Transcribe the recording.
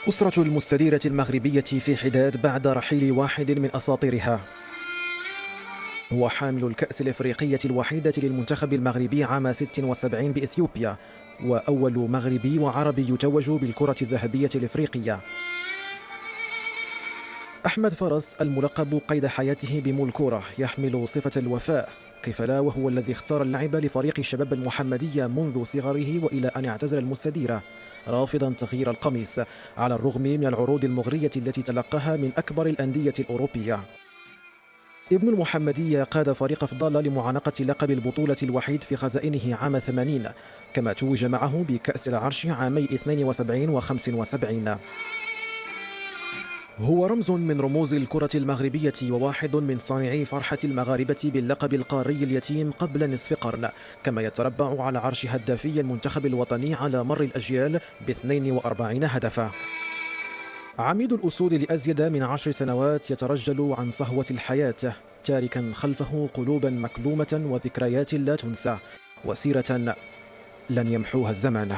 أسرة المستديرة المغربية في حداد بعد رحيل واحد من أساطيرها. هو حامل الكأس الإفريقية الوحيدة للمنتخب المغربي عام 76 بإثيوبيا، وأول مغربي وعربي يتوج بالكرة الذهبية الإفريقية. أحمد فرس الملقب قيد حياته بمولكورة يحمل صفة الوفاء، كيف لا وهو الذي اختار اللعب لفريق الشباب المحمدية منذ صغره وإلى أن اعتزل المستديرة، رافضا تغيير القميص على الرغم من العروض المغرية التي تلقاها من أكبر الأندية الأوروبية. ابن المحمدية قاد فريق فضالة لمعانقة لقب البطولة الوحيد في خزائنه عام 80، كما توج معه بكأس العرش عامي 72 و 75. هو رمز من رموز الكرة المغربية وواحد من صانعي فرحة المغاربة باللقب القاري اليتيم قبل نصف قرن، كما يتربع على عرش هدافي المنتخب الوطني على مر الأجيال ب42 هدفا. عميد الأسود لأزيد من 10 سنوات يترجل عن صهوة الحياة، تاركا خلفه قلوبا مكلومة وذكريات لا تنسى، وسيرة لن يمحوها الزمان.